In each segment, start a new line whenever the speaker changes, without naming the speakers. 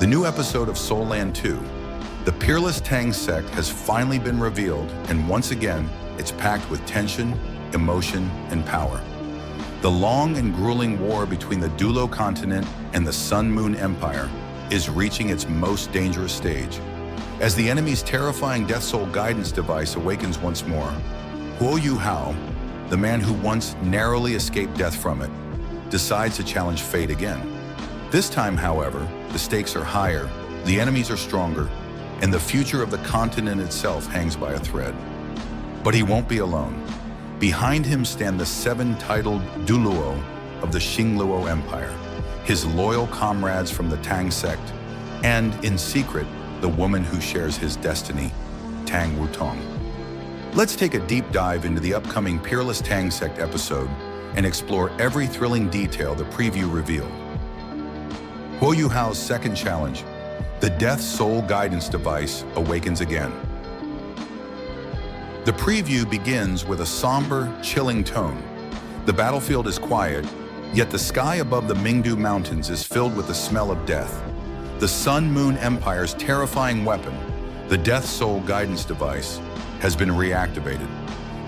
The new episode of Soul Land 2, the Peerless Tang Sect, has finally been revealed, and once again, it's packed with tension, emotion, and power. The long and grueling war between the Douluo continent and the Sun-Moon Empire is reaching its most dangerous stage. As the enemy's terrifying Death Soul guidance device awakens once more, Huo Yuhao, the man who once narrowly escaped death from it, decides to challenge fate again. This time, however, the stakes are higher, the enemies are stronger, and the future of the continent itself hangs by a thread. But he won't be alone. Behind him stand the 7 titled Douluo of the Xingluo Empire, his loyal comrades from the Tang Sect, and, in secret, the woman who shares his destiny, Tang Wutong. Let's take a deep dive into the upcoming Peerless Tang Sect episode and explore every thrilling detail the preview revealed. Huo Yuhao's second challenge, the Death Soul guidance device, awakens again. The preview begins with a somber, chilling tone. The battlefield is quiet, yet the sky above the Mingdu Mountains is filled with the smell of death. The Sun-Moon Empire's terrifying weapon, the Death Soul guidance device, has been reactivated.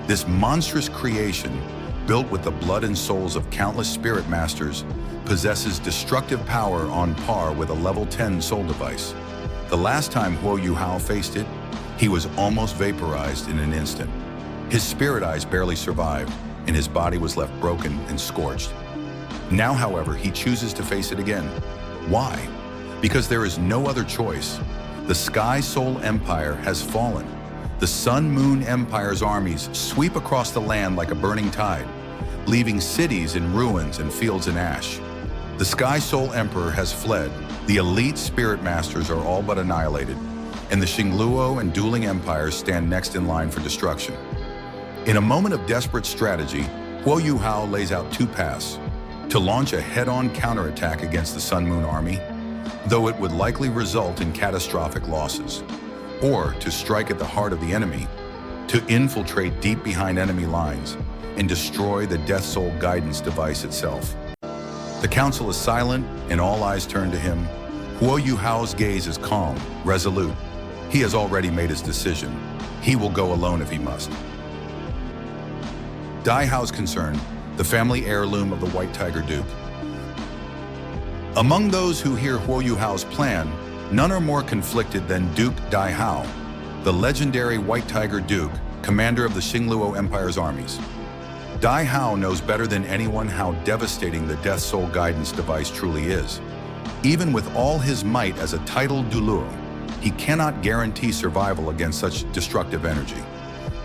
This monstrous creation, built with the blood and souls of countless spirit masters, possesses destructive power on par with a level 10 soul device. The last time Huo Yuhao faced it, he was almost vaporized in an instant. His spirit eyes barely survived, and his body was left broken and scorched. Now, however, he chooses to face it again. Why? Because there is no other choice. The Sky Soul Empire has fallen. The Sun-Moon Empire's armies sweep across the land like a burning tide, leaving cities in ruins and fields in ash. The Sky Soul Emperor has fled, the elite spirit masters are all but annihilated, and the Xingluo and dueling empires stand next in line for destruction. In a moment of desperate strategy, Huo Yuhao lays out 2 paths: to launch a head-on counterattack against the Sun-Moon army, though it would likely result in catastrophic losses, or to strike at the heart of the enemy, to infiltrate deep behind enemy lines and destroy the Death Soul guidance device itself. The council is silent, and all eyes turn to him. Huo Yuhao's gaze is calm, resolute. He has already made his decision. He will go alone if he must. Dai Hao's concern, the family heirloom of the White Tiger Duke. Among those who hear Huo Yuhao's plan, none are more conflicted than Duke Dai Hao, the legendary White Tiger Duke, commander of the Xingluo Empire's armies. Dai Hao knows better than anyone how devastating the Death Soul guidance device truly is. Even with all his might as a titled Douluo, he cannot guarantee survival against such destructive energy.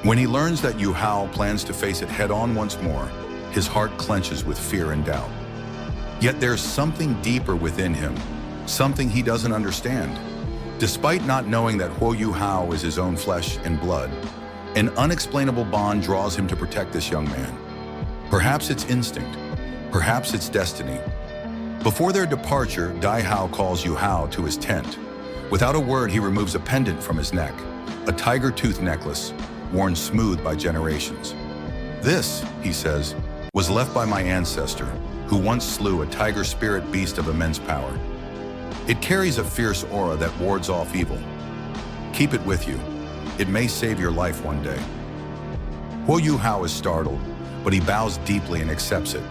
When he learns that Yuhao plans to face it head-on once more, his heart clenches with fear and doubt. Yet there's something deeper within him, something he doesn't understand. Despite not knowing that Huo Yuhao is his own flesh and blood, an unexplainable bond draws him to protect this young man. Perhaps it's instinct, perhaps it's destiny. Before their departure, Dai Hao calls Yuhao to his tent. Without a word, he removes a pendant from his neck, a tiger tooth necklace, worn smooth by generations. This, he says, was left by my ancestor, who once slew a tiger spirit beast of immense power. It carries a fierce aura that wards off evil. Keep it with you. It may save your life one day. Huo Yuhao is startled, but he bows deeply and accepts it.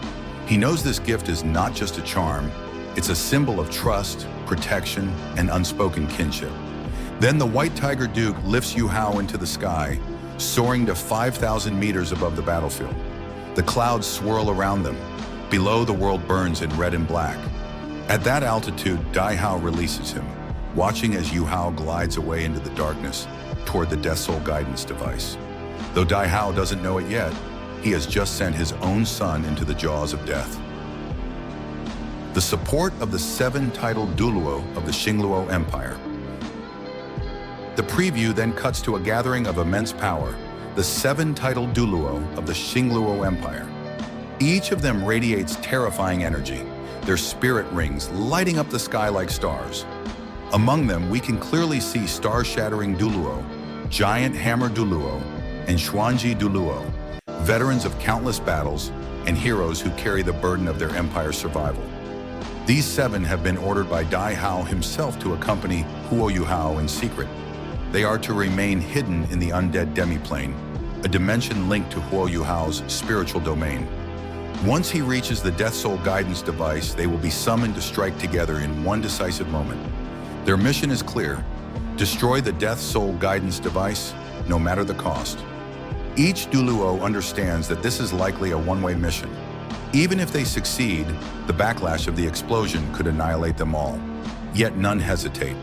He knows this gift is not just a charm, it's a symbol of trust, protection, and unspoken kinship. Then the White Tiger Duke lifts Yuhao into the sky, soaring to 5,000 meters above the battlefield. The clouds swirl around them. Below, the world burns in red and black. At that altitude, Dai Hao releases him, watching as Yuhao glides away into the darkness toward the Death Soul guidance device. Though Dai Hao doesn't know it yet, he has just sent his own son into the jaws of death. The support of the 7 titled Douluo of the Xingluo Empire. The preview then cuts to a gathering of immense power, the 7 titled Douluo of the Xingluo Empire. Each of them radiates terrifying energy, their spirit rings lighting up the sky like stars. Among them, we can clearly see star-shattering Douluo, giant hammer Douluo, and Xuanji Douluo, veterans of countless battles and heroes who carry the burden of their empire's survival. These 7 have been ordered by Dai Hao himself to accompany Huo Yuhao in secret. They are to remain hidden in the undead demiplane, a dimension linked to Huo Yuhao's spiritual domain. Once he reaches the Death Soul guidance device, they will be summoned to strike together in one decisive moment. Their mission is clear: destroy the Death Soul guidance device, no matter the cost. Each Douluo understands that this is likely a one-way mission. Even if they succeed, the backlash of the explosion could annihilate them all. Yet none hesitate.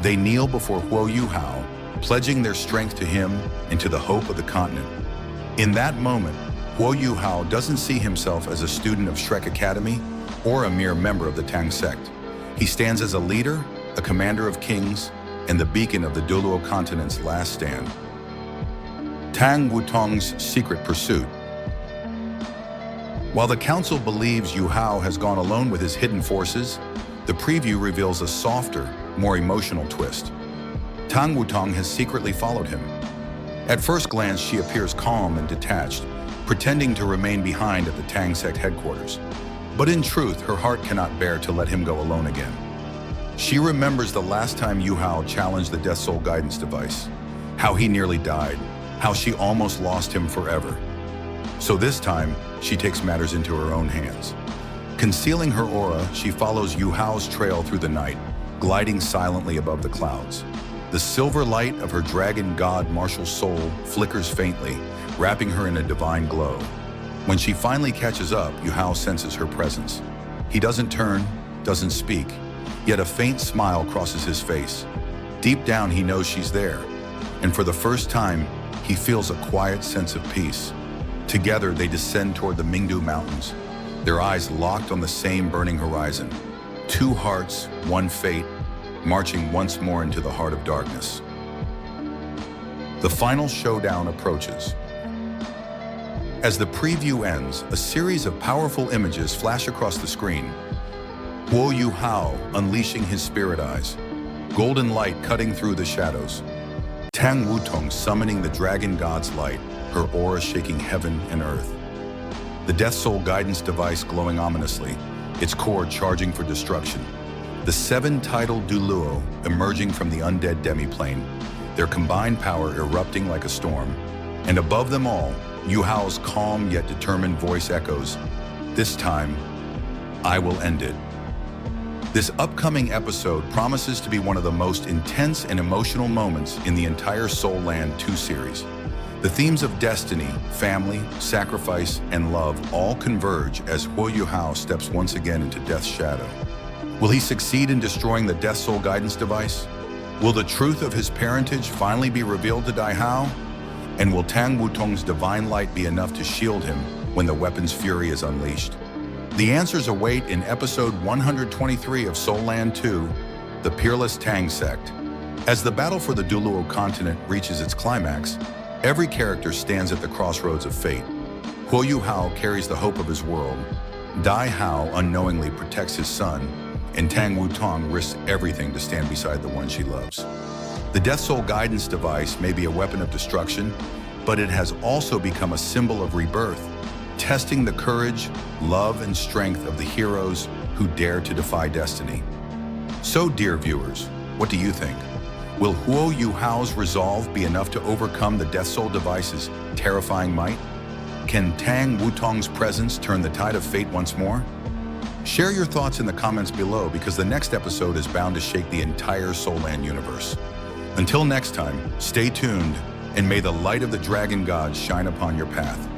They kneel before Huo Yuhao, pledging their strength to him and to the hope of the continent. In that moment, Huo Yuhao doesn't see himself as a student of Shrek Academy or a mere member of the Tang Sect. He stands as a leader, a commander of kings, and the beacon of the Douluo continent's last stand. Tang Wutong's secret pursuit. While the council believes Yuhao has gone alone with his hidden forces, the preview reveals a softer, more emotional twist. Tang Wutong has secretly followed him. At first glance, she appears calm and detached, pretending to remain behind at the Tang Sect headquarters. But in truth, her heart cannot bear to let him go alone again. She remembers the last time Yuhao challenged the Death Soul guidance device, how he nearly died, how she almost lost him forever. So this time, she takes matters into her own hands. Concealing her aura, she follows Yuhao's trail through the night, gliding silently above the clouds. The silver light of her dragon god martial soul flickers faintly, wrapping her in a divine glow. When she finally catches up, Yuhao senses her presence. He doesn't turn, doesn't speak, yet a faint smile crosses his face. Deep down, he knows she's there, and for the first time, he feels a quiet sense of peace. Together, they descend toward the Mingdu Mountains, their eyes locked on the same burning horizon. 2 hearts, 1 fate, marching once more into the heart of darkness. The final showdown approaches. As the preview ends, a series of powerful images flash across the screen. Huo Yuhao unleashing his spirit eyes, golden light cutting through the shadows. Tang Wutong summoning the dragon god's light, her aura shaking heaven and earth. The Death Soul guidance device glowing ominously, its core charging for destruction. The 7 Titled Douluo emerging from the undead demiplane, their combined power erupting like a storm. And above them all, Yuhao's calm yet determined voice echoes, "This time, I will end it." This upcoming episode promises to be one of the most intense and emotional moments in the entire Soul Land 2 series. The themes of destiny, family, sacrifice, and love all converge as Huo Yuhao steps once again into death's shadow. Will he succeed in destroying the Death Soul guidance device? Will the truth of his parentage finally be revealed to Dai Hao? And will Tang Wutong's divine light be enough to shield him when the weapon's fury is unleashed? The answers await in episode 123 of Soul Land 2, The Peerless Tang Sect. As the battle for the Douluo continent reaches its climax, every character stands at the crossroads of fate. Huo Yuhao carries the hope of his world, Dai Hao unknowingly protects his son, and Tang Wutong risks everything to stand beside the one she loves. The Death Soul guidance device may be a weapon of destruction, but it has also become a symbol of rebirth, testing the courage, love, and strength of the heroes who dare to defy destiny. So, dear viewers, what do you think? Will Huo Yuhao's resolve be enough to overcome the Death Soul device's terrifying might? Can Tang Wutong's presence turn the tide of fate once more? Share your thoughts in the comments below, because the next episode is bound to shake the entire Soul Land universe. Until next time, stay tuned, and may the light of the Dragon God shine upon your path.